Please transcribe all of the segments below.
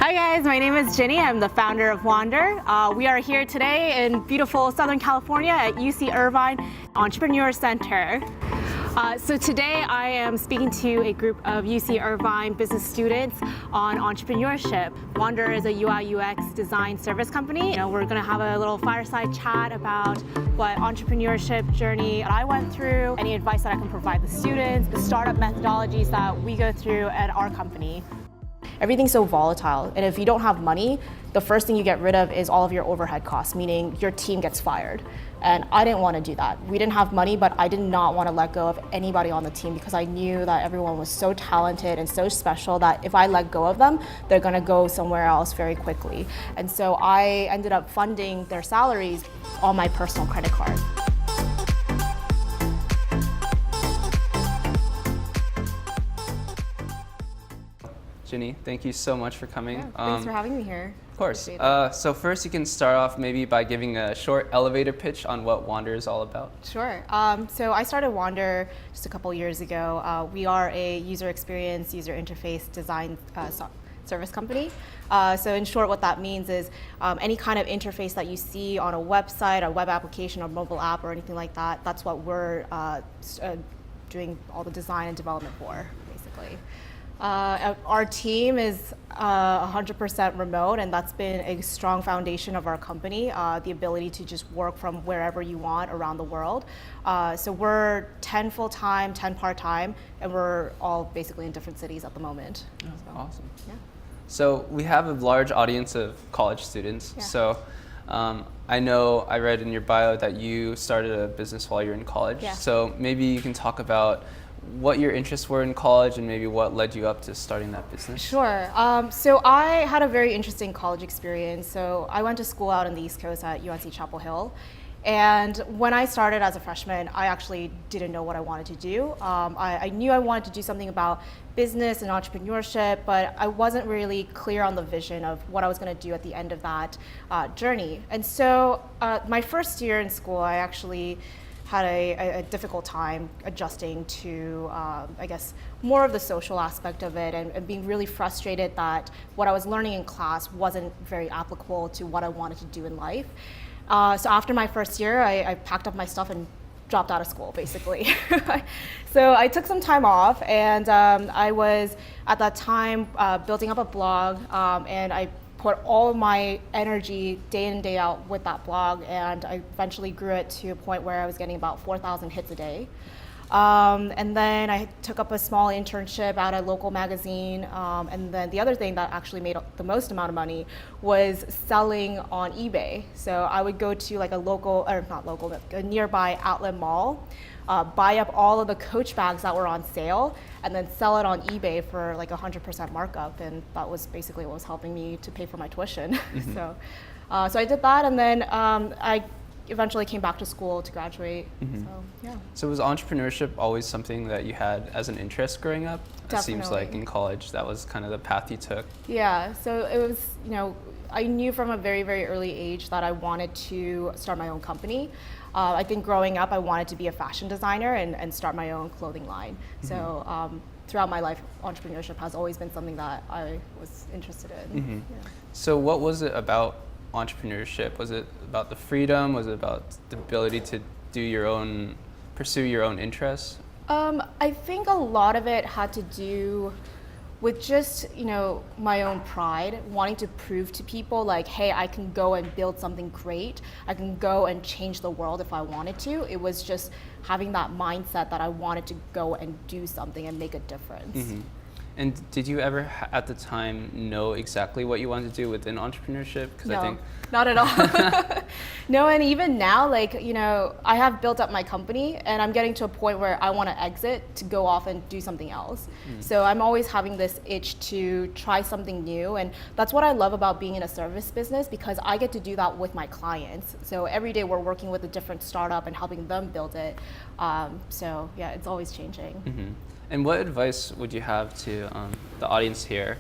Hi guys, my name is Jinny. I'm the founder of Wander. We are here today in beautiful Southern California at UC Irvine Entrepreneur Center. So today I am speaking to a group of UC Irvine business students on entrepreneurship. Wander is a UI UX design service company. We're going to have a little fireside chat about what entrepreneurship journey I went through, any advice that I can provide the students, the startup methodologies that we go through at our company. Everything's so volatile, and if you don't have money, the first thing you get rid of is all of your overhead costs, meaning your team gets fired. And I didn't want to do that. We didn't have money, but I did not want to let go of anybody on the team because I knew that everyone was so talented and so special that if I let go of them, they're going to go somewhere else very quickly. And so I ended up funding their salaries on my personal credit card. Jinny, thank you so much for coming. Yeah, thanks for having me here. Of course. So first you can start off maybe by giving a short elevator pitch on what Wander is all about. Sure. So I started Wander just a couple years ago. We are a user experience, user interface design service company. So in short, what that means is any kind of interface that you see on a website, a web application, or mobile app, or anything like that, that's what we're doing all the design and development for, basically. Our team is 100% remote, and that's been a strong foundation of our company, the ability to just work from wherever you want around the world. So we're 10 full-time, 10 part-time, and we're all basically in different cities at the moment. Oh, so, awesome. Yeah. So we have a large audience of college students. Yeah. So I read in your bio that you started a business while you were in college. Yeah. So maybe you can talk about what your interests were in college and maybe what led you up to starting that business. Sure. So I had a very interesting college experience. So I went to school out on the East Coast at UNC Chapel Hill. And when I started as a freshman, I actually didn't know what I wanted to do. I knew I wanted to do something about business and entrepreneurship, but I wasn't really clear on the vision of what I was going to do at the end of that journey. And so my first year in school, I actually had a difficult time adjusting to, I guess, more of the social aspect of it and being really frustrated that what I was learning in class wasn't very applicable to what I wanted to do in life. So after my first year, I packed up my stuff and dropped out of school, basically. So I took some time off, and I was, at that time, building up a blog, and I put all of my energy day in and day out with that blog, and I eventually grew it to a point where I was getting about 4,000 hits a day. And then I took up a small internship at a local magazine, and then the other thing that actually made the most amount of money was selling on eBay. So I would go to like a nearby outlet mall, buy up all of the Coach bags that were on sale, and then sell it on eBay for like 100% markup, and that was basically what was helping me to pay for my tuition. Mm-hmm. So I did that, and then I eventually came back to school to graduate. Mm-hmm. So yeah. So was entrepreneurship always something that you had as an interest growing up? Definitely. It seems like in college that was kind of the path you took. Yeah, so it was, I knew from a very, very early age that I wanted to start my own company. I think growing up, I wanted to be a fashion designer and start my own clothing line. Mm-hmm. So throughout my life, entrepreneurship has always been something that I was interested in. Mm-hmm. Yeah. So what was it about entrepreneurship? Was it about the freedom? Was it about the ability to pursue your own interests? I think a lot of it had to do with just, my own pride, wanting to prove to people like, hey, I can go and build something great. I can go and change the world if I wanted to. It was just having that mindset that I wanted to go and do something and make a difference. Mm-hmm. And did you ever, at the time, know exactly what you wanted to do within entrepreneurship? No, not at all. No, and even now, I have built up my company, and I'm getting to a point where I want to exit to go off and do something else. Mm. So I'm always having this itch to try something new, and that's what I love about being in a service business, because I get to do that with my clients. So every day we're working with a different startup and helping them build it. So yeah, it's always changing. Mm-hmm. And what advice would you have to the audience here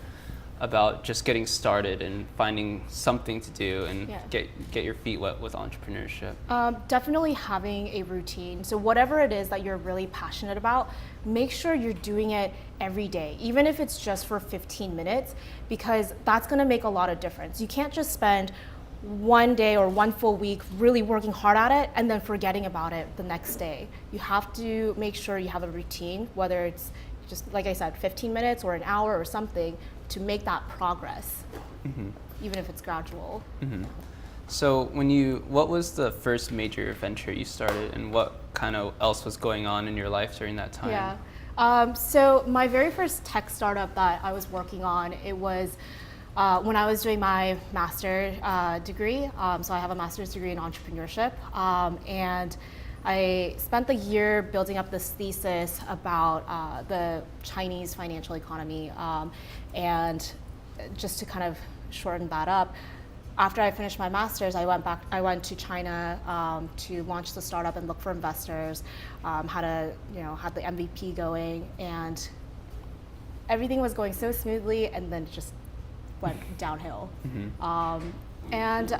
about just getting started and finding something to do and Yeah. get your feet wet with entrepreneurship? Definitely having a routine. So whatever it is that you're really passionate about, make sure you're doing it every day, even if it's just for 15 minutes, because that's going to make a lot of difference. You can't just spend one day or one full week really working hard at it and then forgetting about it the next day. You have to make sure you have a routine, whether it's just, like I said, 15 minutes or an hour or something, to make that progress, even if it's gradual. So what was the first major venture you started, and what kind of else was going on in your life during that time? Yeah. So my very first tech startup that I was working on, it was when I was doing my master's degree. So I have a master's degree in entrepreneurship, and I spent the year building up this thesis about the Chinese financial economy, and just to kind of shorten that up, after I finished my master's, I went to China to launch the startup and look for investors, had the MVP going, and everything was going so smoothly, and then it just went downhill. And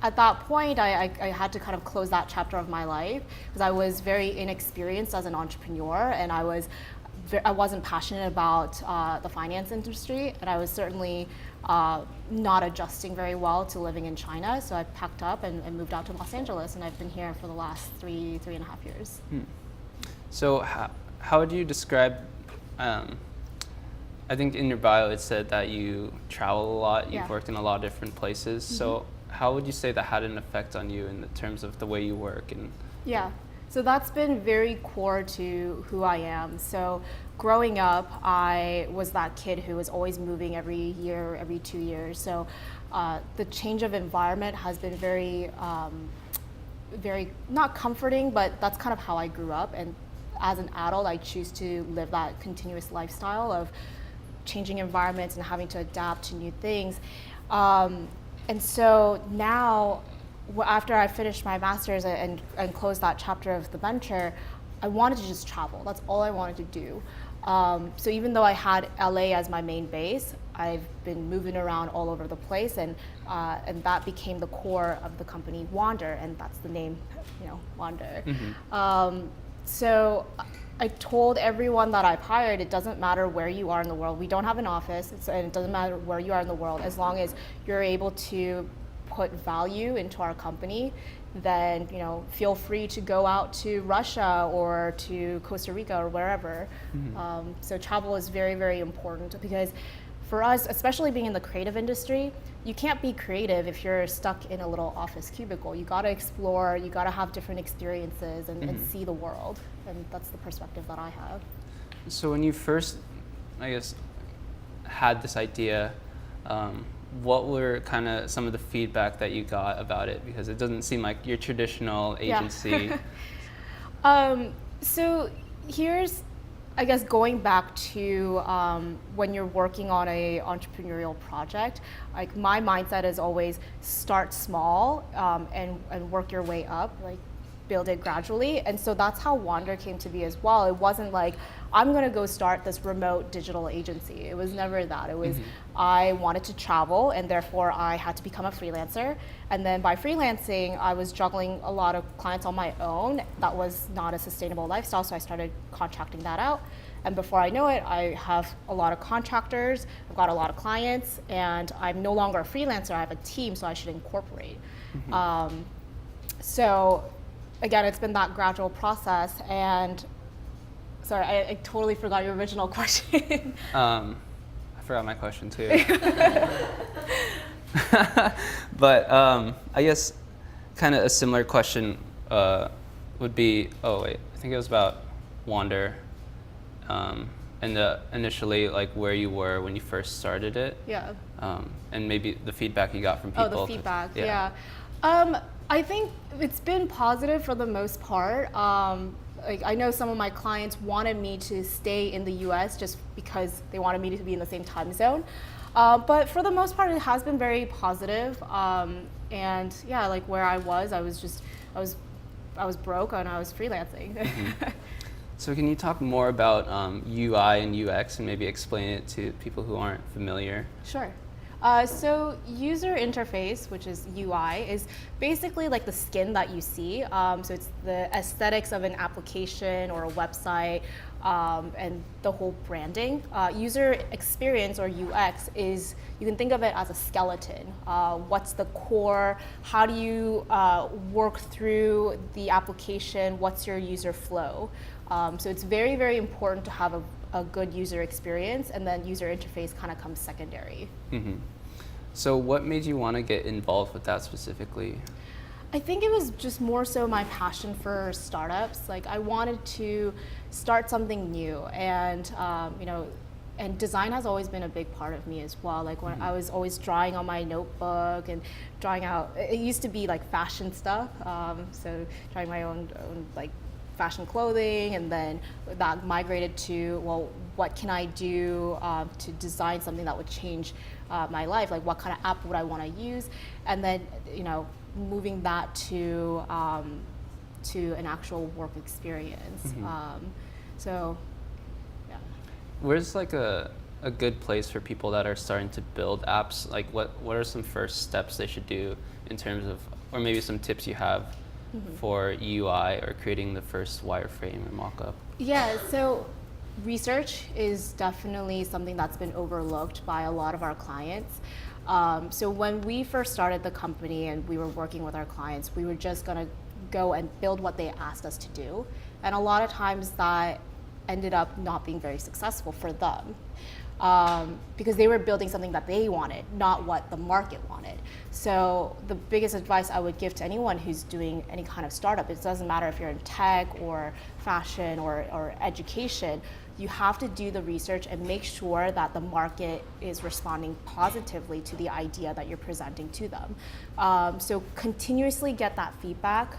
at that point, I had to kind of close that chapter of my life because I was very inexperienced as an entrepreneur, and I wasn't passionate about the finance industry, and I was certainly not adjusting very well to living in China. So I packed up and moved out to Los Angeles, and I've been here for the last three and a half years. So how would you describe, I think in your bio it said that you travel a lot, you've worked in a lot of different places. So how would you say that had an effect on you in the terms of the way you work? Yeah, so that's been very core to who I am. So growing up, I was that kid who was always moving every year, every 2 years. So the change of environment has been very, very not comforting, but that's kind of how I grew up. And as an adult, I choose to live that continuous lifestyle of changing environments and having to adapt to new things. And so now, after I finished my master's and closed that chapter of the venture, I wanted to just travel. That's all I wanted to do. So even though I had LA as my main base, I've been moving around all over the place, and that became the core of the company, Wander, and that's the name, Wander. So I told everyone that I've hired, it doesn't matter where you are in the world. We don't have an office, and it doesn't matter where you are in the world. As long as you're able to put value into our company, then feel free to go out to Russia or to Costa Rica or wherever. So travel is very, very important, because for us, especially being in the creative industry, you can't be creative if you're stuck in a little office cubicle. You got to explore, you got to have different experiences and see the world. And that's the perspective that I have. So when you first, I guess, had this idea, what were kind of some of the feedback that you got about it? Because it doesn't seem like your traditional agency. So here's, I guess, going back to when you're working on a entrepreneurial project, like my mindset is always start small and work your way up, like build it gradually. And so that's how Wander came to be as well. It wasn't like, I'm gonna go start this remote digital agency. It was never that. It was, I wanted to travel, and therefore I had to become a freelancer. And then by freelancing, I was juggling a lot of clients on my own. That was not a sustainable lifestyle, so I started contracting that out. And before I know it, I have a lot of contractors, I've got a lot of clients, and I'm no longer a freelancer, I have a team, so I should incorporate. So again, it's been that gradual process. And sorry, I totally forgot your original question. I forgot my question too. But I guess kind of a similar question would be, I think it was about Wander, and initially like where you were when you first started it. Yeah. And maybe the feedback you got from people. Oh, the feedback, yeah. I think it's been positive for the most part. Like I know some of my clients wanted me to stay in the US just because they wanted me to be in the same time zone. But for the most part, it has been very positive. And yeah, like where I was broke and I was freelancing. So can you talk more about UI and UX and maybe explain it to people who aren't familiar? Sure. So user interface, which is UI, is basically like the skin that you see. So it's the aesthetics of an application or a website, and the whole branding. User experience or UX is, you can think of it as a skeleton. What's the core? How do you work through the application? What's your user flow? So it's very, very important to have a good user experience, and then user interface kind of comes secondary. Mm-hmm. So what made you want to get involved with that specifically? I think it was just more so my passion for startups. Like I wanted to start something new, and and design has always been a big part of me as well. Like when I was always drawing on my notebook and drawing out. It used to be like fashion stuff, so drawing my own like fashion clothing, and then that migrated to, well, what can I do to design something that would change my life? Like what kind of app would I want to use? And then moving that to an actual work experience. So yeah. Where's like a good place for people that are starting to build apps? Like what are some first steps they should do in terms of, or maybe some tips you have for UI or creating the first wireframe or mockup? Yeah, so research is definitely something that's been overlooked by a lot of our clients. So when we first started the company and we were working with our clients, we were just going to go and build what they asked us to do. And a lot of times that ended up not being very successful for them. Because they were building something that they wanted, not what the market wanted. So the biggest advice I would give to anyone who's doing any kind of startup, it doesn't matter if you're in tech or fashion or education, you have to do the research and make sure that the market is responding positively to the idea that you're presenting to them. So continuously get that feedback.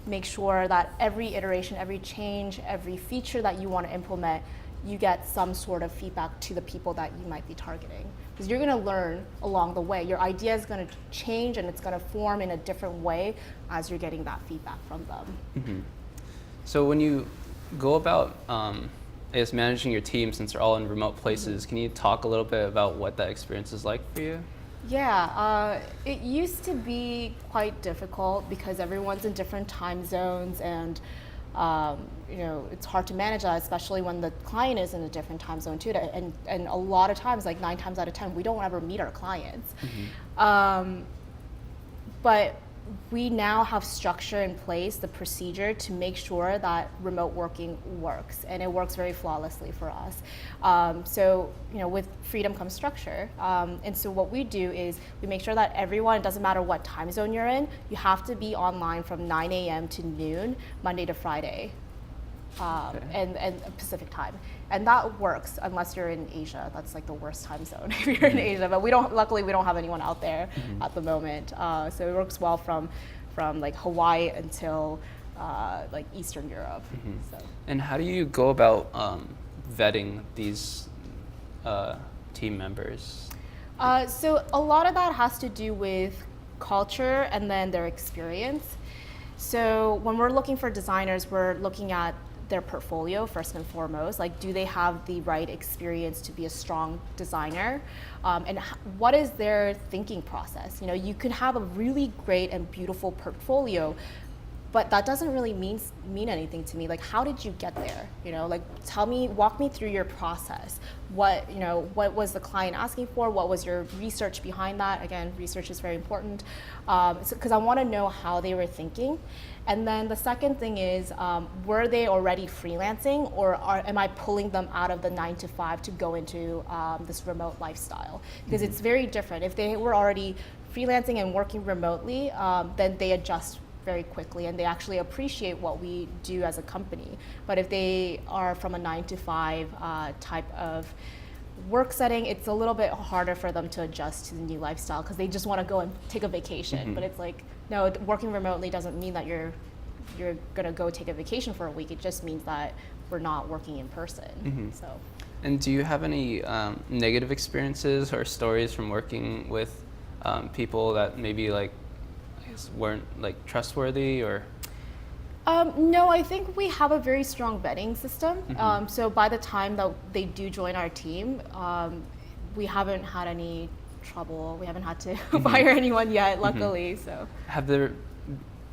Make sure that every iteration, every change, every feature that you want to implement, you get some sort of feedback to the people that you might be targeting. Because you're going to learn along the way. Your idea is going to change and it's going to form in a different way as you're getting that feedback from them. So when you go about managing your team, since they're all in remote places, can you talk a little bit about what that experience is like for you? Yeah, it used to be quite difficult because everyone's in different time zones, and it's hard to manage that, especially when the client is in a different time zone too. And a lot of times, like 9 times out of 10, we don't ever meet our clients. But we now have structure in place, the procedure to make sure that remote working works, and it works very flawlessly for us. So with freedom comes structure, and so what we do is we make sure that everyone, it doesn't matter what time zone you're in, you have to be online from 9 a.m. to noon, Monday to Friday, and Pacific time. And that works unless you're in Asia. That's like the worst time zone if you're in Asia. But luckily we don't have anyone out there at the moment. So it works well from like Hawaii until like Eastern Europe. So. And how do you go about vetting these team members? So a lot of that has to do with culture and then their experience. So when we're looking for designers, we're looking at their portfolio first and foremost. Like, do they have the right experience to be a strong designer? And what is their thinking process? You can have a really great and beautiful portfolio, but that doesn't really mean anything to me. Like, how did you get there? Like, walk me through your process. What was the client asking for? What was your research behind that? Again, research is very important, because I want to know how they were thinking. And then the second thing is, were they already freelancing, or am I pulling them out of the 9 to 5 to go into this remote lifestyle? Because it's very different. If they were already freelancing and working remotely, then they adjust very quickly and they actually appreciate what we do as a company. But if they are from a 9 to 5 type of work setting, it's a little bit harder for them to adjust to the new lifestyle because they just want to go and take a vacation. But it's like, no, working remotely doesn't mean that you're going to go take a vacation for a week. It just means that we're not working in person. So. And do you have any negative experiences or stories from working with people that maybe weren't trustworthy or? No, I think we have a very strong vetting system. So by the time that they do join our team, we haven't had any trouble. We haven't had to fire anyone yet, luckily. So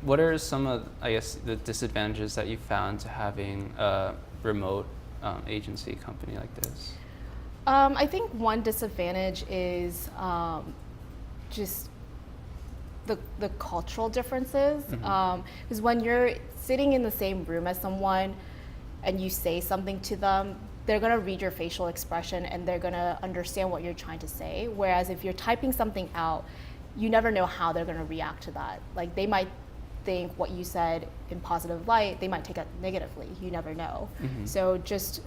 What are some of, I guess, the disadvantages that you found to having a remote agency company like this? I think one disadvantage is just the cultural differences. Because when you're sitting in the same room as someone and you say something to them, they're going to read your facial expression and they're going to understand what you're trying to say. Whereas if you're typing something out, you never know how they're going to react to that. Like they might think what you said in positive light, they might take it negatively. You never know. So just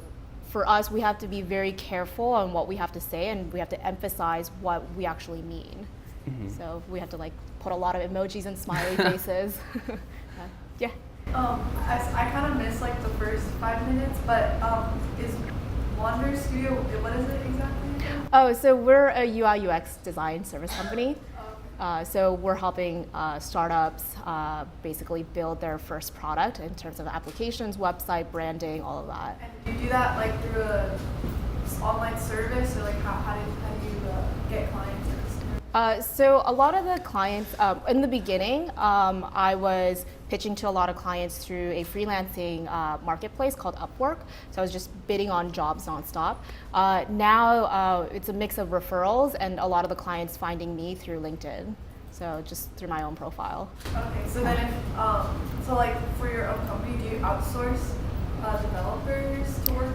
for us, we have to be very careful on what we have to say, and we have to emphasize what we actually mean. So we have to like put a lot of emojis and smiley faces. Yeah. I kind of missed like the first 5 minutes, but is Wander Studio, what is it exactly? Oh, so we're a UI UX design service company. So we're helping startups basically build their first product in terms of applications, website, branding, all of that. And you do that like through a online service, or like how do you get clients? So a lot of the clients, in the beginning, I was pitching to a lot of clients through a freelancing marketplace called Upwork. So I was just bidding on jobs nonstop. Now it's a mix of referrals and a lot of the clients finding me through LinkedIn. So just through my own profile. Okay, so then if, so like for your own company, do you outsource developers to work?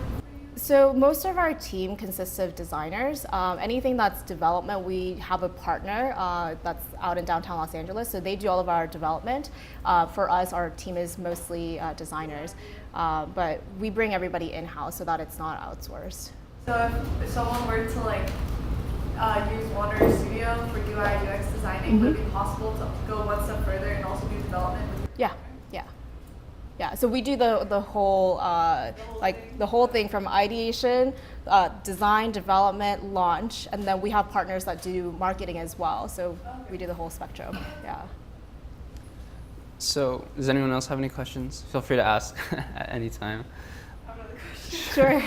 So most of our team consists of designers. Anything that's development, we have a partner that's out in downtown Los Angeles, so they do all of our development. For us, our team is mostly designers, but we bring everybody in-house so that it's not outsourced. So if someone were to like use Wander Studio for UI UX designing, would it be possible to go one step further and also do development? Yeah, so we do the whole the whole thing from ideation, design, development, launch, and then we have partners that do marketing as well. So we do the whole spectrum. Yeah. So does anyone else have any questions? Feel free to ask at any time. I have another question. Sure.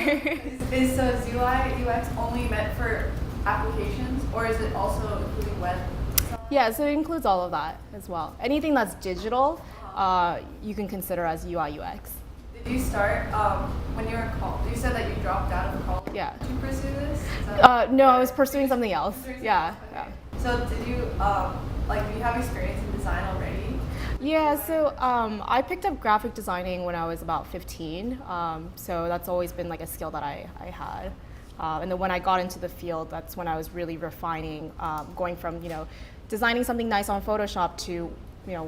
Is UI UX only meant for applications, or is it also including web? Yeah, so it includes all of that as well. Anything that's digital, you can consider as UI UX. Did you start when you were in college? You said that you dropped out of college. Yeah. Did you pursue this? No, I was pursuing something else. Yeah. So did you do you have experience in design already? Yeah, so I picked up graphic designing when I was about 15. So that's always been like a skill that I had. And then when I got into the field, that's when I was really refining, going from designing something nice on Photoshop to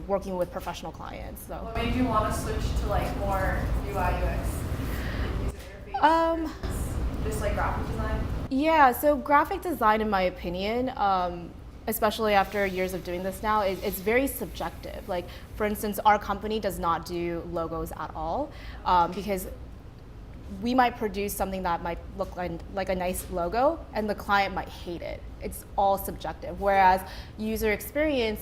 working with professional clients. So. What made you want to switch to like more UI UX user interface? Just like graphic design? Yeah, so graphic design, in my opinion, especially after years of doing this now, it's very subjective. Like, for instance, our company does not do logos at all because we might produce something that might look like a nice logo and the client might hate it. It's all subjective. Whereas user experience,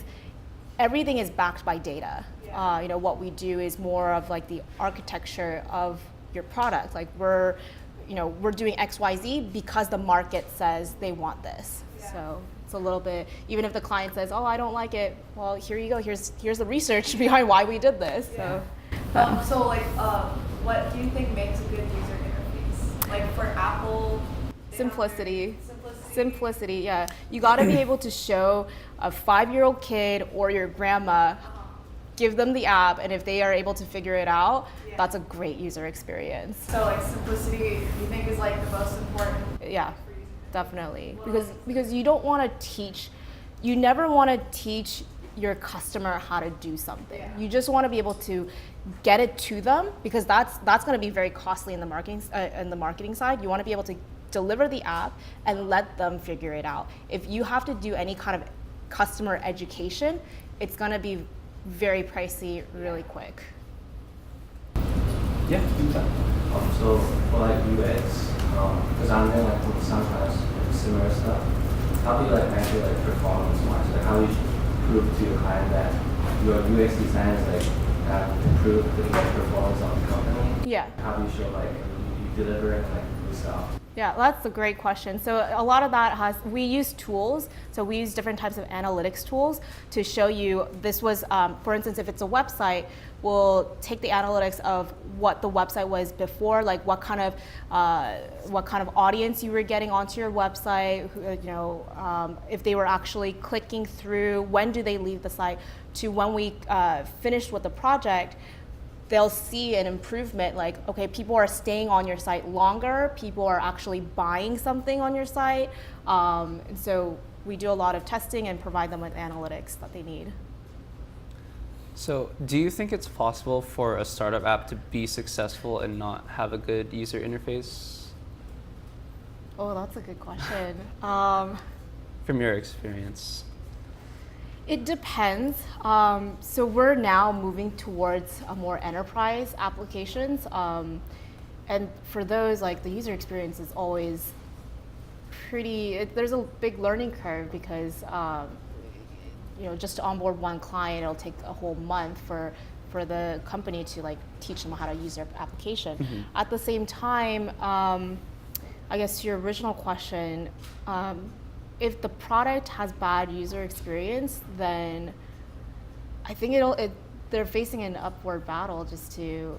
everything is backed by data. What we do is more of like the architecture of your product. Like we're doing XYZ because the market says they want this. Yeah. So it's a little bit, even if the client says, "Oh, I don't like it," well, here you go. Here's the research behind why we did this. Yeah. What do you think makes a good user interface? Like for Apple? Simplicity, yeah. You got to be able to show a 5-year-old kid or your grandma, give them the app, and if they are able to figure it out, that's a great user experience. So like simplicity, you think is like the most important? Yeah, definitely. Because you don't want to teach, you never want to teach your customer how to do something. Yeah. You just want to be able to get it to them, because that's going to be very costly in the marketing side. You want to be able to deliver the app and let them figure it out. If you have to do any kind of customer education, it's going to be very pricey really quick. Yeah. So for like UX, because I'm in like some kind of similar stuff, how do you like measure like performance wise? Like how do you prove to your client that your UX design is like have improved the performance of the company? Yeah. How do you show like you deliver and like yourself? Yeah, that's a great question. So a lot of that we use tools. So we use different types of analytics tools to show you this was, for instance, if it's a website, we'll take the analytics of what the website was before, like what kind of audience you were getting onto your website, if they were actually clicking through, when do they leave the site, to when we finished with the project. They'll see an improvement, like, okay, people are staying on your site longer, people are actually buying something on your site. And so we do a lot of testing and provide them with analytics that they need. So do you think it's possible for a startup app to be successful and not have a good user interface? Oh, that's a good question. From your experience. It depends. So we're now moving towards a more enterprise applications. And for those, like the user experience is always there's a big learning curve because, just to onboard one client, it'll take a whole month for the company to like teach them how to use their application. Mm-hmm. At the same time, I guess to your original question, if the product has bad user experience, then I think they're facing an upward battle just to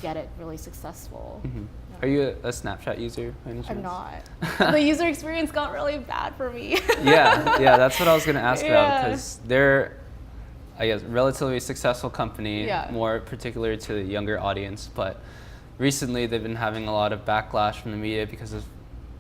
get it really successful. Mm-hmm. Yeah. Are you a Snapchat user by any chance? I'm not. The user experience got really bad for me. yeah, that's what I was going to ask about, because they're, I guess, relatively successful company, more particular to the younger audience, but recently they've been having a lot of backlash from the media because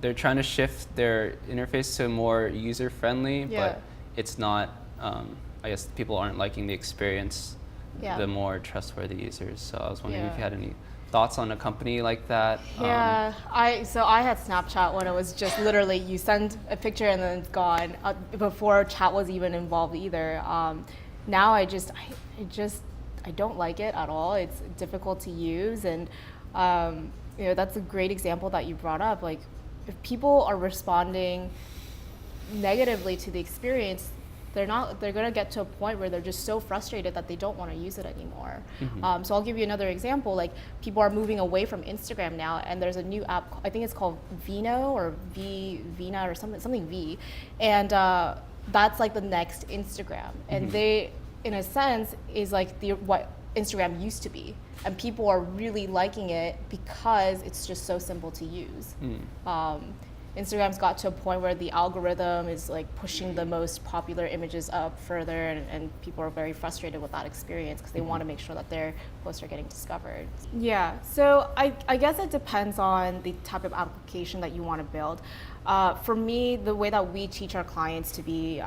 they're trying to shift their interface to more user-friendly, but it's not, I guess people aren't liking the experience, the more trustworthy users. So I was wondering if you had any thoughts on a company like that. Yeah, I had Snapchat when it was just literally you send a picture and then it's gone, before chat was even involved either. Now I don't like it at all. It's difficult to use, and that's a great example that you brought up. Like, if people are responding negatively to the experience, they're going to get to a point where they're just so frustrated that they don't want to use it anymore. Mm-hmm. So I'll give you another example. Like, people are moving away from Instagram now, and there's a new app, I think it's called Vino or Vina or something V, and that's like the next Instagram. And they, in a sense, is like what Instagram used to be. And people are really liking it because it's just so simple to use. Instagram's got to a point where the algorithm is like pushing the most popular images up further, and people are very frustrated with that experience because they want to make sure that their posts are getting discovered. Yeah, so I guess it depends on the type of application that you want to build. For me, the way that we teach our clients to be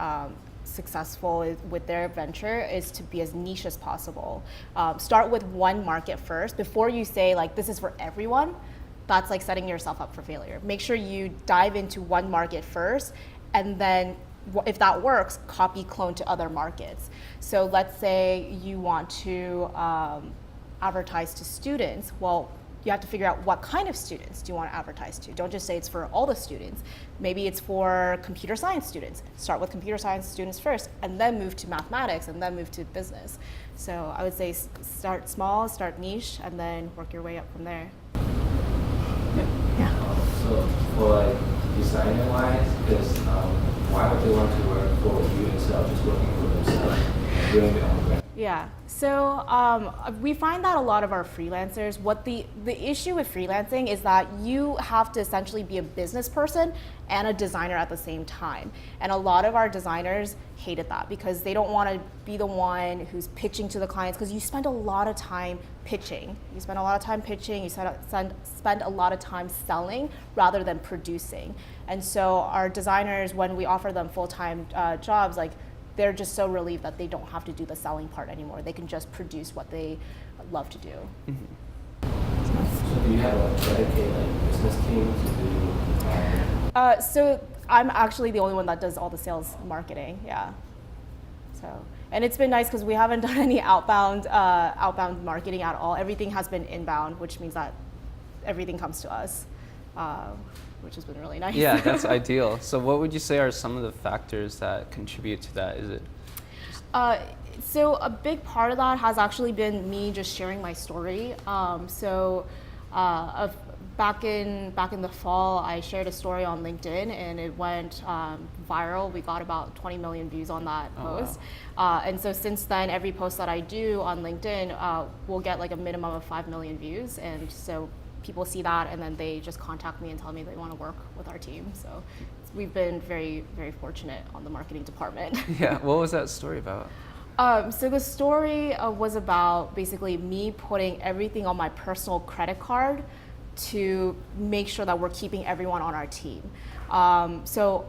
successful with their venture is to be as niche as possible. Start with one market first before you say like this is for everyone. That's like setting yourself up for failure. Make sure you dive into one market first, and then if that works, copy clone to other markets. So let's say you want to advertise to students. Well, you have to figure out what kind of students do you want to advertise to. Don't just say it's for all the students. Maybe it's for computer science students. Start with computer science students first, and then move to mathematics, and then move to business. So I would say start small, start niche, and then work your way up from there. So for like designer wise, because why would they want to work for you instead of just working for themselves, doing their own brand? Yeah, so we find that a lot of our freelancers, what the issue with freelancing is that you have to essentially be a business person and a designer at the same time. And a lot of our designers hated that because they don't want to be the one who's pitching to the clients, because you spend a lot of time pitching. You spend a lot of time pitching, you spend a lot of time selling rather than producing. And so our designers, when we offer them full-time jobs, like, they're just so relieved that they don't have to do the selling part anymore. They can just produce what they love to do. Mm-hmm. So do you have a dedicated business team to do? So I'm actually the only one that does all the sales marketing, yeah. So, and it's been nice because we haven't done any outbound marketing at all. Everything has been inbound, which means that everything comes to us, which has been really nice. Yeah, that's ideal. So what would you say are some of the factors that contribute to that? Is it So a big part of that has actually been me just sharing my story. Back in the fall, I shared a story on LinkedIn, and it went viral. We got about 20 million views on that post. Wow. And so since then, every post that I do on LinkedIn will get like a minimum of 5 million views. And so people see that, and then they just contact me and tell me they want to work with our team. So we've been very, very fortunate on the marketing department. Yeah, what was that story about? So the story was about basically me putting everything on my personal credit card to make sure that we're keeping everyone on our team. So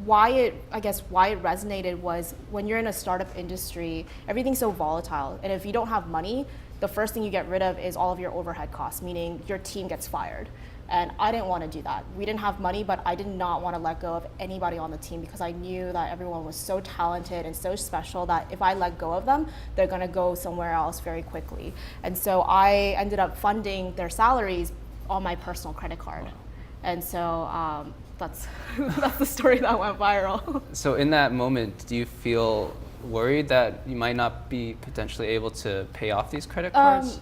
why it resonated was when you're in a startup industry, everything's so volatile. And if you don't have money, the first thing you get rid of is all of your overhead costs, meaning your team gets fired. And I didn't want to do that. We didn't have money, but I did not want to let go of anybody on the team because I knew that everyone was so talented and so special that if I let go of them, they're going to go somewhere else very quickly. And so I ended up funding their salaries on my personal credit card. And so that's the story that went viral. So in that moment, do you feel worried that you might not be potentially able to pay off these credit cards?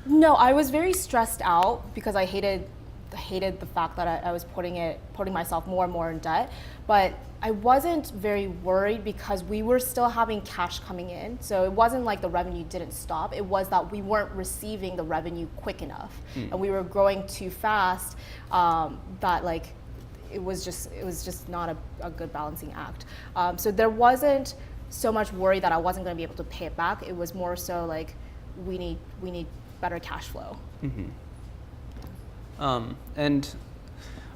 No, I was very stressed out because I hated the fact that I was putting myself more and more in debt. But I wasn't very worried because we were still having cash coming in. So it wasn't like the revenue didn't stop. It was that we weren't receiving the revenue quick enough. And we were growing too fast that like it was just not a good balancing act. So there wasn't so much worry that I wasn't going to be able to pay it back. It was more so like we need better cash flow. And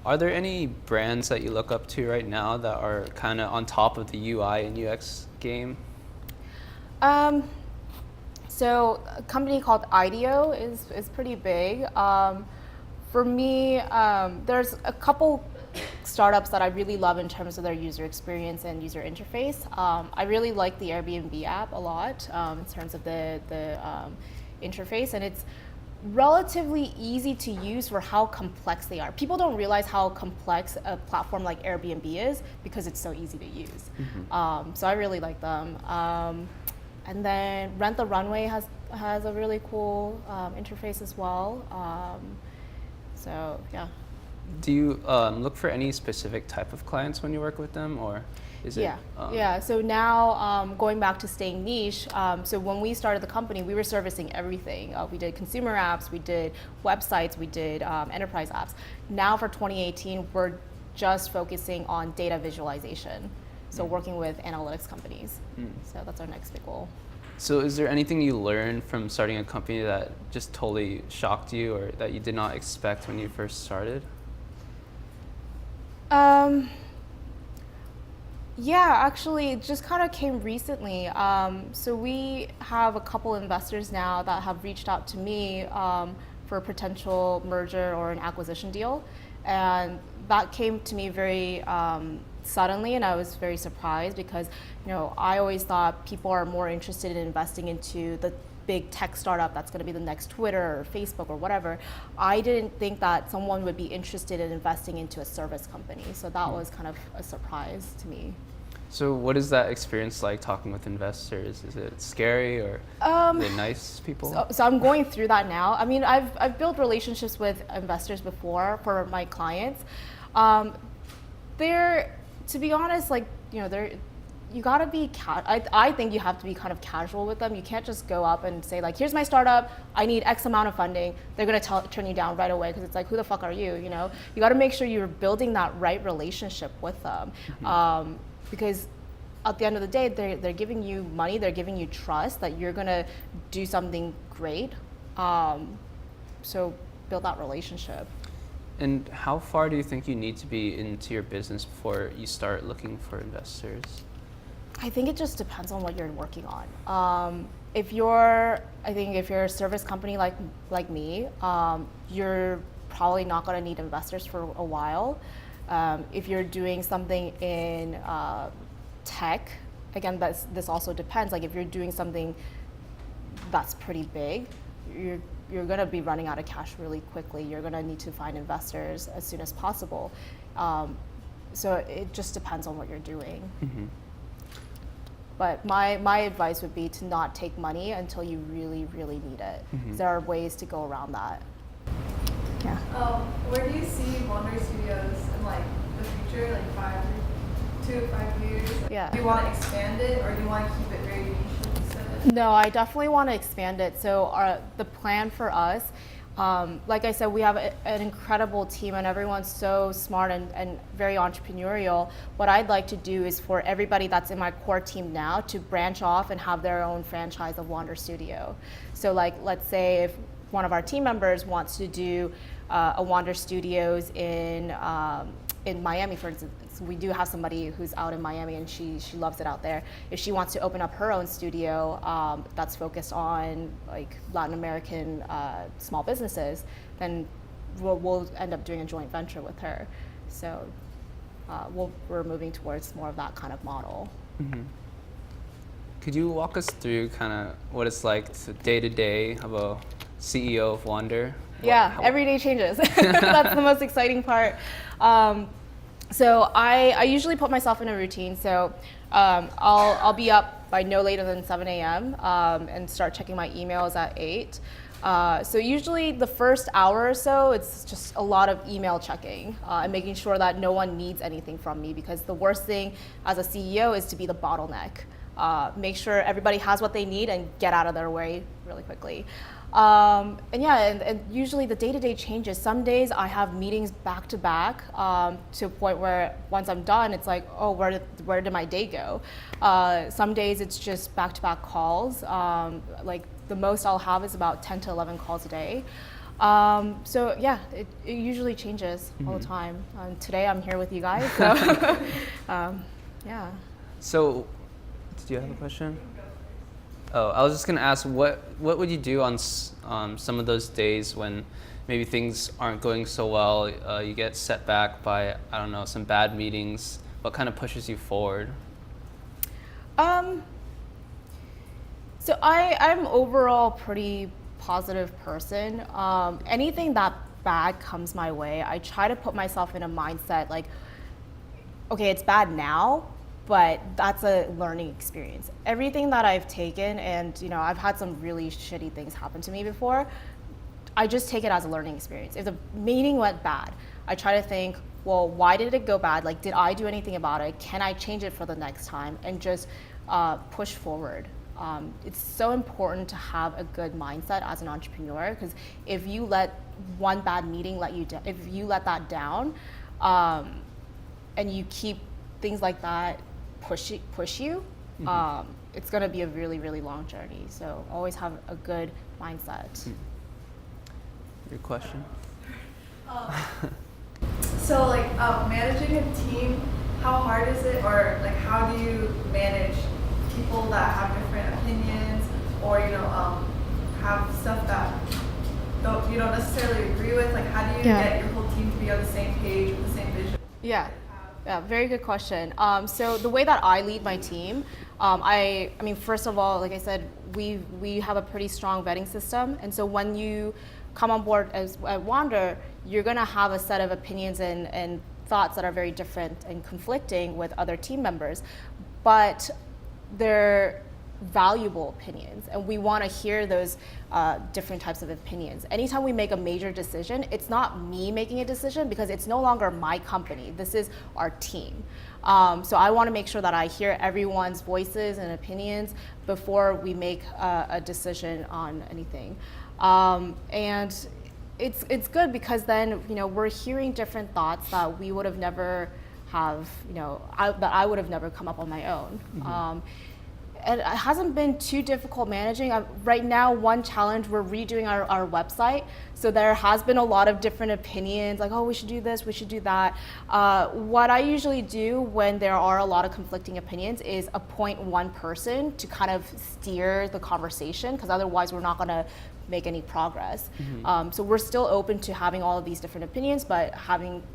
are there any brands that you look up to right now that are kind of on top of the UI and UX game? So a company called IDEO is pretty big. For me, there's a couple startups that I really love in terms of their user experience and user interface. I really like the Airbnb app a lot in terms of the interface, and it's relatively easy to use for how complex they are. People don't realize how complex a platform like Airbnb is because it's so easy to use. So I really like them. And then Rent the Runway has a really cool interface as well. So yeah. Do you look for any specific type of clients when you work with them, or is it? Yeah. So now going back to staying niche. So when we started the company, we were servicing everything. We did consumer apps, we did websites, we did enterprise apps. Now for 2018, we're just focusing on data visualization. So working with analytics companies. So that's our next big goal. So is there anything you learned from starting a company that just totally shocked you or that you did not expect when you first started? Yeah, actually, it just kind of came recently. So we have a couple investors now that have reached out to me for a potential merger or an acquisition deal. And that came to me very suddenly, and I was very surprised because, I always thought people are more interested in investing into the big tech startup that's going to be the next Twitter or Facebook or whatever. I didn't think that someone would be interested in investing into a service company. So that was kind of a surprise to me. So what is that experience like talking with investors? Is it scary or are they nice people? So I'm going through that now. I mean, I've built relationships with investors before for my clients. They're, to be honest, like, you gotta be, I think you have to be kind of casual with them. You can't just go up and say like, here's my startup, I need X amount of funding. They're gonna turn you down right away because it's like, who the fuck are you, You gotta make sure you're building that right relationship with them. Because at the end of the day, they're giving you money, they're giving you trust that you're gonna do something great. So build that relationship. And how far do you think you need to be into your business before you start looking for investors? I think it just depends on what you're working on. If you're a service company like me, you're probably not going to need investors for a while. If you're doing something in tech, again, this also depends. Like if you're doing something that's pretty big, you're going to be running out of cash really quickly. You're going to need to find investors as soon as possible. So it just depends on what you're doing. But my advice would be to not take money until you really, really need it. There are ways to go around that. Yeah. Where do you see Wander Studios in like the future, like 2 to 5 years? Yeah. Do you want to expand it, or do you want to keep it very niche instead? No, I definitely want to expand it. So the plan for us, like I said, we have an incredible team and everyone's so smart and very entrepreneurial. What I'd like to do is for everybody that's in my core team now to branch off and have their own franchise of Wander Studio. So like, let's say if one of our team members wants to do a Wander Studios in Miami, for instance. We do have somebody who's out in Miami and she loves it out there. If she wants to open up her own studio that's focused on like Latin American small businesses, then we'll end up doing a joint venture with her. So we're moving towards more of that kind of model. Could you walk us through kind of what it's like day to day of a CEO of Wander? Yeah, every day changes. That's the most exciting part. So I usually put myself in a routine. So I'll be up by no later than 7 a.m. And start checking my emails at 8. So usually the first hour or so, it's just a lot of email checking and making sure that no one needs anything from me, because the worst thing as a CEO is to be the bottleneck. Make sure everybody has what they need and get out of their way really quickly. And usually the day-to-day changes. Some days I have meetings back to back to a point where once I'm done, it's like, oh, where did my day go? Some days it's just back-to-back calls. Like the most I'll have is about 10 to 11 calls a day. So yeah, it usually changes all the time. Today I'm here with you guys, so yeah. So, did you have a question? Oh, I was just gonna ask, what would you do on some of those days when maybe things aren't going so well, you get set back by, I don't know, some bad meetings? What kind of pushes you forward? So I'm overall pretty positive person. Anything that bad comes my way, I try to put myself in a mindset like, okay, it's bad now, but that's a learning experience. Everything that I've taken, and I've had some really shitty things happen to me before, I just take it as a learning experience. If the meeting went bad, I try to think, well, why did it go bad? Like, did I do anything about it? Can I change it for the next time? And just push forward. It's so important to have a good mindset as an entrepreneur, because if you let one bad meeting if you let that down, and you keep things like that push you, it's going to be a really, really long journey. So always have a good mindset. Your question? So like managing a team, how hard is it, or like how do you manage people that have different opinions, or have stuff that you don't necessarily agree with? Like how do you get your whole team to be on the same page with the same vision? Yeah, very good question. So the way that I lead my team, I mean, first of all, like I said, we have a pretty strong vetting system, and so when you come on board at Wander, you're going to have a set of opinions and thoughts that are very different and conflicting with other team members, but they're valuable opinions, and we want to hear those different types of opinions. Anytime we make a major decision, it's not me making a decision, because it's no longer my company. This is our team. So I want to make sure that I hear everyone's voices and opinions before we make a decision on anything. And it's good, because then we're hearing different thoughts that we would have never have, that I would have never come up on my own. And it hasn't been too difficult managing. Right now, one challenge, we're redoing our website. So there has been a lot of different opinions, like, oh, we should do this, we should do that. What I usually do when there are a lot of conflicting opinions is appoint one person to kind of steer the conversation, because otherwise we're not gonna make any progress. So we're still open to having all of these different opinions, but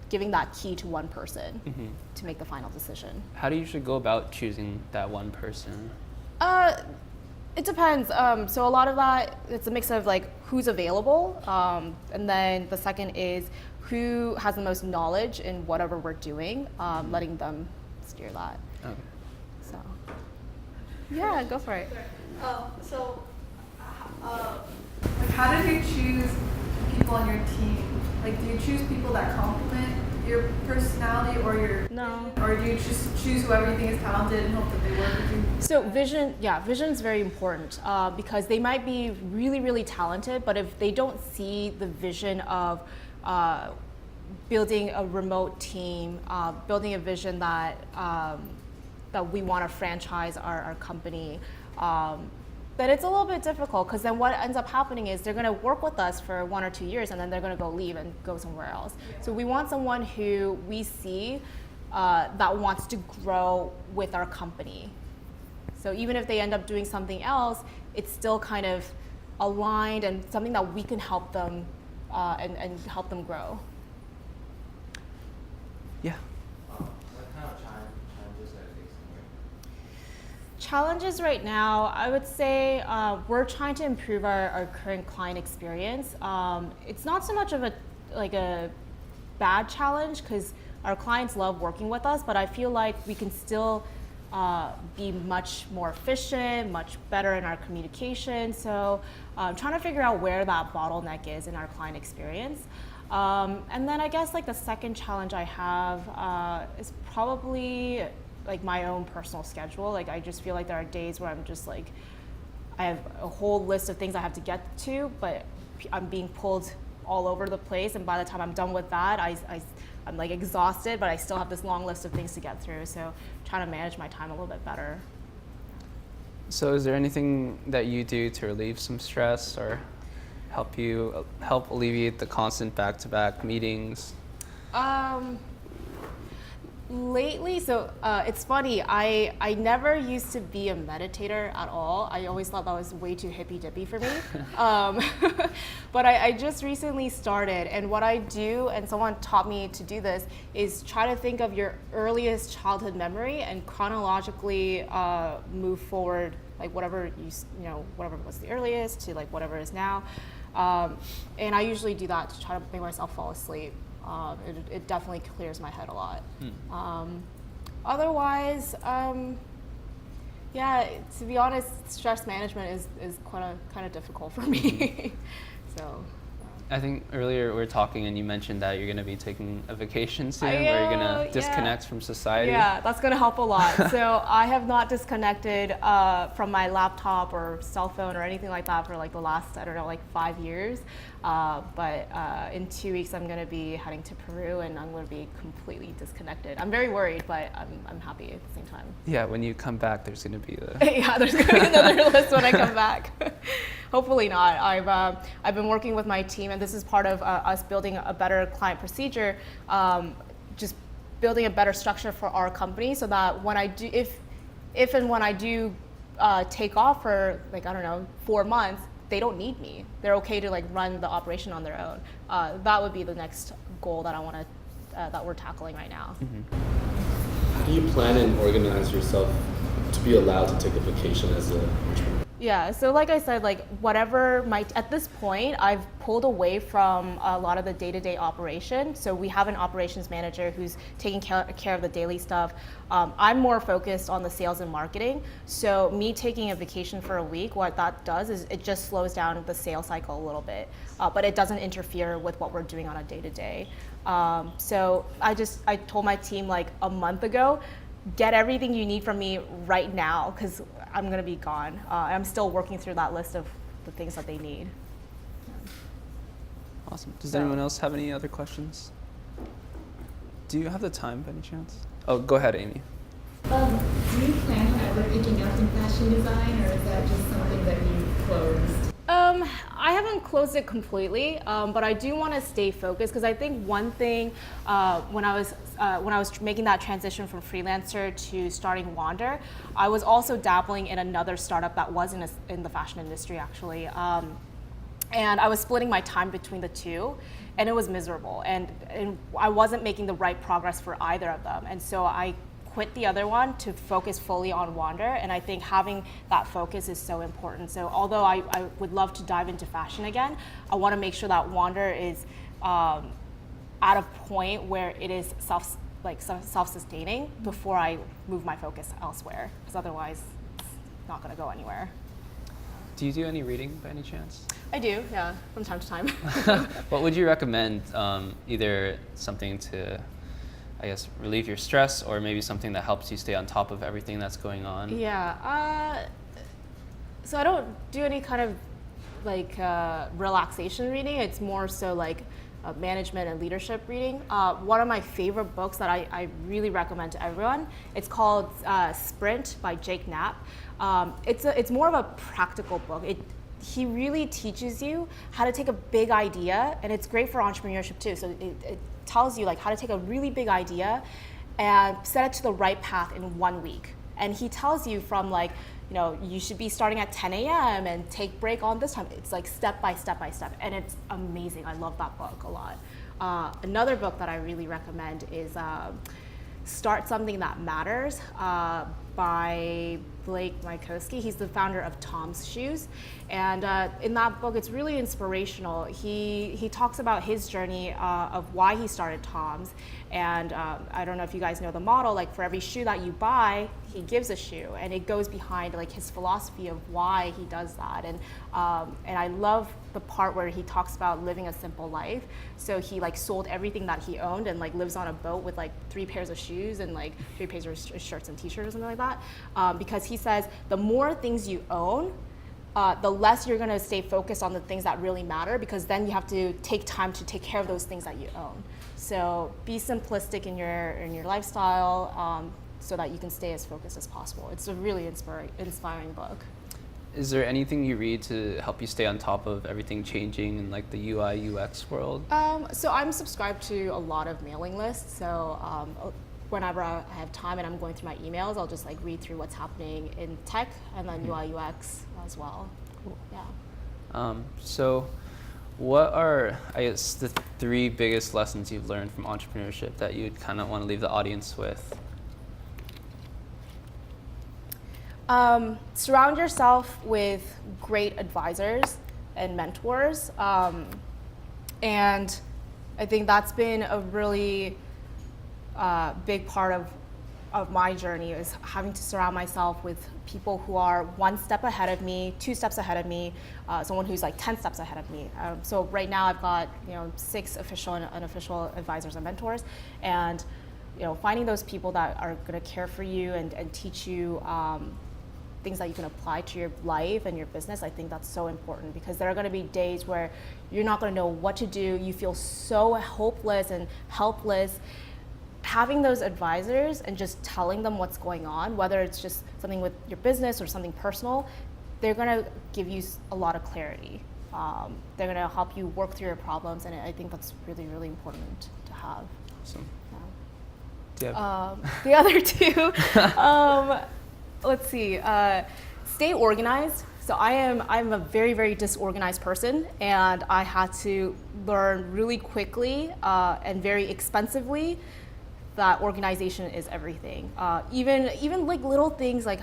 giving that key to one person to make the final decision. How do you usually go about choosing that one person? It depends. So a lot of that, it's a mix of like who's available, and then the second is who has the most knowledge in whatever we're doing, letting them steer that. Okay. So. Yeah, go for it. So, like, how did you choose people on your team? Like, do you choose people that complement your personality or your No. vision? Or do you just choose whoever you think is talented and hope that they work with you? So vision is very important because they might be really, really talented, but if they don't see the vision of building a remote team, building a vision that that we want to franchise our company, then it's a little bit difficult because then what ends up happening is they're going to work with us for 1 or 2 years and then they're going to go leave and go somewhere else. So we want someone who we see that wants to grow with our company. So even if they end up doing something else, it's still kind of aligned and something that we can help them and help them grow. Yeah. What kind of challenges are you facing here? Challenges right now, I would say we're trying to improve our current client experience. It's not so much of a bad challenge because our clients love working with us, but I feel like we can still be much more efficient, much better in our communication. So trying to figure out where that bottleneck is in our client experience. And then I guess like the second challenge I have is probably like my own personal schedule. Like I just feel like there are days where I'm just like, I have a whole list of things I have to get to, but I'm being pulled all over the place. And by the time I'm done with that, I'm like exhausted, but I still have this long list of things to get through. So trying to manage my time a little bit better. So is there anything that you do to relieve some stress or help alleviate the constant back-to-back meetings? Lately, so it's funny, I never used to be a meditator at all. I always thought that was way too hippy-dippy for me. But I just recently started, and what I do, and someone taught me to do this, is try to think of your earliest childhood memory and chronologically move forward, like whatever whatever was the earliest to like whatever is now. And I usually do that to try to make myself fall asleep. It definitely clears my head a lot. Otherwise, yeah, to be honest, stress management is kind of difficult for me. So. I think earlier we were talking and you mentioned that you're going to be taking a vacation soon where you're going to disconnect from society. Yeah, that's going to help a lot. So I have not disconnected from my laptop or cell phone or anything like that for like the last, I don't know, like 5 years. But in 2 weeks I'm going to be heading to Peru and I'm going to be completely disconnected. I'm very worried, but I'm happy at the same time. Yeah, when you come back, there's going to be yeah, there's going to be another list when I come back. Hopefully not. I've been working with my team, and this is part of us building a better client procedure, just building a better structure for our company, so that when I do, if and when I do take off for like I don't know 4 months, they don't need me. They're okay to like run the operation on their own. That would be the next goal that I want to that we're tackling right now. How do you plan and organize yourself to be allowed to take a vacation as a entrepreneur? Yeah, so like I said, like whatever at this point, I've pulled away from a lot of the day-to-day operation. So we have an operations manager who's taking care of the daily stuff. I'm more focused on the sales and marketing. So me taking a vacation for a week, what that does is it just slows down the sales cycle a little bit, but it doesn't interfere with what we're doing on a day-to-day. So I told my team like a month ago, get everything you need from me right now, because I'm going to be gone. I'm still working through that list of the things that they need. Awesome. Does anyone else have any other questions? Do you have the time by any chance? Oh, go ahead, Amy. Do you plan on ever picking up in fashion design, or is that just something that you closed? I haven't closed it completely, but I do want to stay focused, because I think one thing when I was making that transition from freelancer to starting Wander, I was also dabbling in another startup that was in the fashion industry actually, and I was splitting my time between the two, and it was miserable, and I wasn't making the right progress for either of them, and so I quit the other one to focus fully on Wander, and I think having that focus is so important. So although I would love to dive into fashion again, I want to make sure that Wander is at a point where it is self-sustaining before I move my focus elsewhere, because otherwise not going to go anywhere. Do you do any reading by any chance? I do, yeah, from time to time. What would you recommend? Either something to, I guess, relieve your stress, or maybe something that helps you stay on top of everything that's going on? Yeah, so I don't do any kind of like relaxation reading. It's more so like management and leadership reading. One of my favorite books that I really recommend to everyone, it's called Sprint by Jake Knapp. It's more of a practical book. He really teaches you how to take a big idea, and it's great for entrepreneurship too. So it tells you like how to take a really big idea and set it to the right path in 1 week. And he tells you from like, you should be starting at 10 a.m. and take break on this time. It's like step by step by step, and it's amazing. I love that book a lot. Another book that I really recommend is Start Something That Matters by Blake Mycoskie. He's the founder of Tom's Shoes. And in that book, it's really inspirational. He talks about his journey of why he started Tom's. And I don't know if you guys know the model, like for every shoe that you buy, he gives a shoe. And it goes behind like his philosophy of why he does that. And I love the part where he talks about living a simple life. So he like sold everything that he owned and like lives on a boat with like 3 pairs of shoes and like 3 pairs of shirts and t-shirts or something like that. Because he says the more things you own, the less you're gonna stay focused on the things that really matter, because then you have to take time to take care of those things that you own. So be simplistic in your lifestyle so that you can stay as focused as possible. It's a really inspiring book. Is there anything you read to help you stay on top of everything changing in like the UI UX world? So I'm subscribed to a lot of mailing lists. So whenever I have time and I'm going through my emails, I'll just like read through what's happening in tech and then UI UX as well. Cool. Yeah. So what are, I guess, the 3 biggest lessons you've learned from entrepreneurship that you'd kind of want to leave the audience with? Surround yourself with great advisors and mentors. And I think that's been a really big part of my journey, is having to surround myself with people who are 1 step ahead of me, 2 steps ahead of me, someone who's like 10 steps ahead of me. So right now I've got 6 official and unofficial advisors and mentors, and finding those people that are going to care for you and teach you things that you can apply to your life and your business. I think that's so important, because there are going to be days where you're not going to know what to do. You feel so hopeless and helpless. Having those advisors and just telling them what's going on, whether it's just something with your business or something personal, they're going to give you a lot of clarity. They're going to help you work through your problems, and I think that's really, really important to have. Awesome. Yeah. The other 2, let's see, stay organized. So I'm a very, very disorganized person, and I had to learn really quickly and very expensively that organization is everything. Even like little things like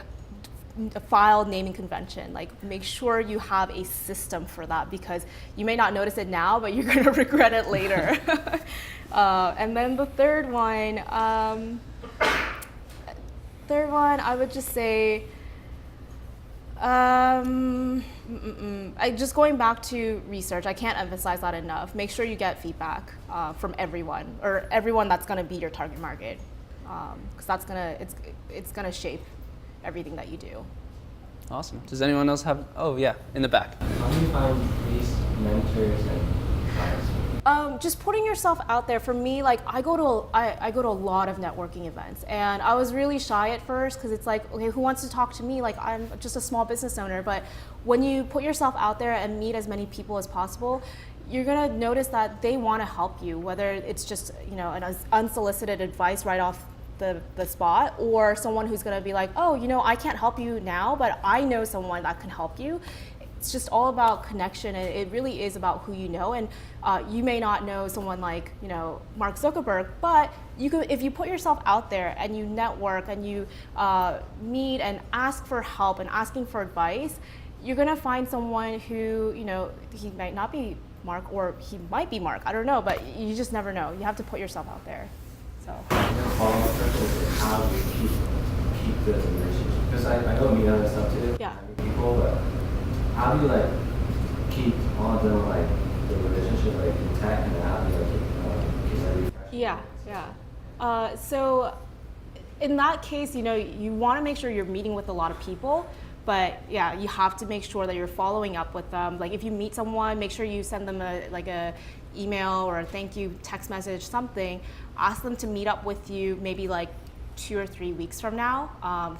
a file naming convention, like make sure you have a system for that, because you may not notice it now, but you're gonna regret it later. And then the third one, I would just say, just going back to research, I can't emphasize that enough. Make sure you get feedback from everyone, or everyone that's going to be your target market, because it's gonna shape everything that you do. Awesome. Does anyone else have? Oh yeah, in the back. How do you find these mentors and clients? Just putting yourself out there. For me, like I go to a lot of networking events, and I was really shy at first, because it's like, okay, who wants to talk to me? Like, I'm just a small business owner. But when you put yourself out there and meet as many people as possible, you're gonna notice that they want to help you, whether it's just an unsolicited advice right off the spot, or someone who's gonna be like, oh, I can't help you now, but I know someone that can help you. It's just all about connection, and it really is about who you know. And you may not know someone like Mark Zuckerberg, but if you put yourself out there and you network and you meet and ask for help and asking for advice, you're gonna find someone who he might not be Mark, or he might be Mark. I don't know, but you just never know. You have to put yourself out there. So. Follow-up question is, how do you keep the relationship because I know meet other stuff too. Yeah. I meet people, but how do you like keep all of them like the relationship like intact, and how do you like keep every fresh? Yeah. So in that case, you want to make sure you're meeting with a lot of people, but yeah, you have to make sure that you're following up with them. Like if you meet someone, make sure you send them a email or a thank you text message, something. Ask them to meet up with you maybe like 2 or 3 weeks from now.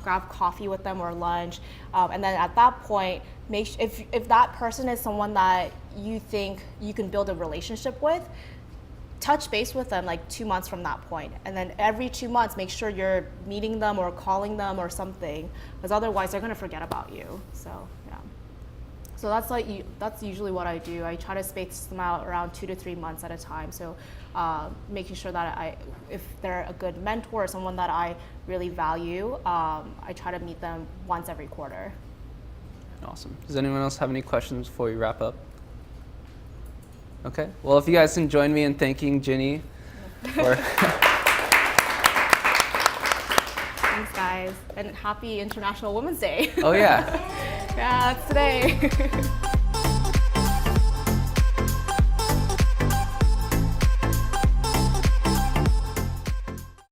Grab coffee with them or lunch, and then at that point, if that person is someone that you think you can build a relationship with, touch base with them like 2 months from that point, and then every 2 months make sure you're meeting them or calling them or something, because otherwise they're going to forget about you. So yeah, so that's usually what I do. I try to space them out around 2 to 3 months at a time, so making sure that if they're a good mentor or someone that I really value, I try to meet them once every quarter. Awesome. Does anyone else have any questions before we wrap up? Okay. Well, if you guys can join me in thanking Jinny for Thanks, guys, and happy International Women's Day. Oh yeah. Yeah, it's today.